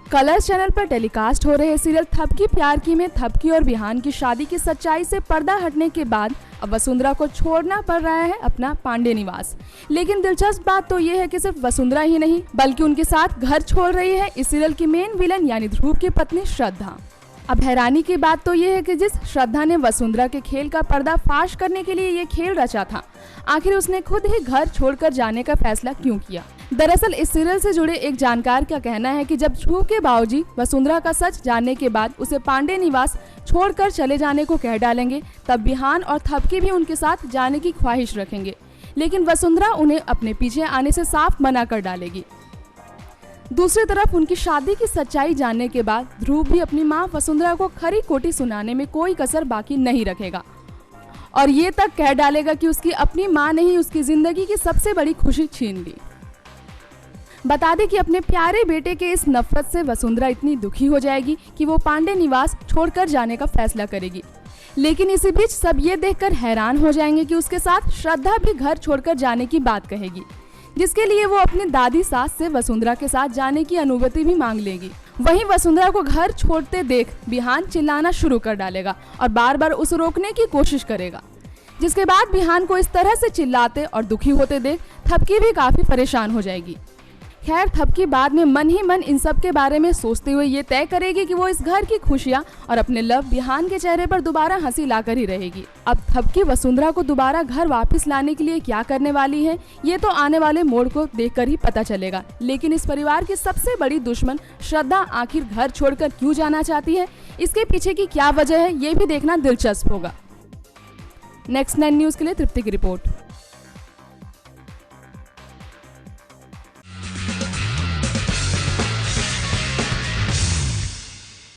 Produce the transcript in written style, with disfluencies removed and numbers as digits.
Colors channel पर telecast हो रहे सीरियल थपकी प्यार की में थपकी और बिहान की शादी की सच्चाई से पर्दा हटने के बाद अब वसुंधरा को छोड़ना पड़ रहा है अपना पांडे निवास। लेकिन दिलचस्प बात तो ये है कि सिर्फ वसुंधरा ही नहीं बल्कि उनके साथ घर छोड़ रही है इस सीरियल की मेन विलन यानी ध्रुव की पत्नी श्रद्धा। अब हैरानी की बात तो ये है कि जिस श्रद्धा ने वसुंधरा के खेल का पर्दा फाश करने के लिए ये खेल रचा था, आखिर उसने खुद ही घर छोड़कर जाने का फैसला क्यों किया। दरअसल इस सीरियल से जुड़े एक जानकार का कहना है कि जब ध्रुव के बाबूजी वसुंधरा का सच जानने के बाद उसे पांडे निवास छोड़कर चले जाने को कह डालेंगे, तब बिहान और थपकी भी उनके साथ जाने की ख्वाहिश रखेंगे, लेकिन वसुंधरा उन्हें अपने पीछे आने से साफ मना कर डालेगी। दूसरी तरफ उनकी शादी की सच्चाई जानने के बाद ध्रुव भी अपनी मां वसुंधरा को खरी खोटी सुनाने में कोई कसर बाकी नहीं रखेगा और ये तक कह डालेगा कि उसकी अपनी मां ने ही उसकी जिंदगी की सबसे बड़ी खुशी छीन ली। बता दें कि अपने प्यारे बेटे के इस नफरत से वसुंधरा इतनी दुखी हो जाएगी कि वो पांडे निवास छोड़कर जाने का फैसला करेगी। लेकिन इसी बीच सब ये देखकर हैरान हो जाएंगे कि उसके साथ श्रद्धा भी घर छोड़कर जाने की बात कहेगी, जिसके लिए वो अपनी दादी सास से वसुंधरा के साथ जाने की अनुमति भी मांग लेगी। वहीं वसुंधरा को घर छोड़ते देख बिहान चिल्लाना शुरू कर डालेगा और बार बार उसे रोकने की कोशिश करेगा, जिसके बाद बिहान को इस तरह से चिल्लाते और दुखी होते देख थपकी भी काफी परेशान हो जाएगी। खैर थपकी बाद में मन ही मन इन सब के बारे में सोचते हुए ये तय करेगी कि वो इस घर की खुशियां और अपने लव बिहान के चेहरे पर दोबारा हंसी लाकर ही रहेगी। अब थपकी वसुंधरा को दोबारा घर वापस लाने के लिए क्या करने वाली है, ये तो आने वाले मोड़ को देखकर ही पता चलेगा। लेकिन इस परिवार की सबसे बड़ी दुश्मन श्रद्धा आखिर घर छोड़कर क्यों जाना चाहती है, इसके पीछे की क्या वजह है, ये भी देखना दिलचस्प होगा। नेक्स्ट 9 न्यूज के लिए तृप्ति की रिपोर्ट।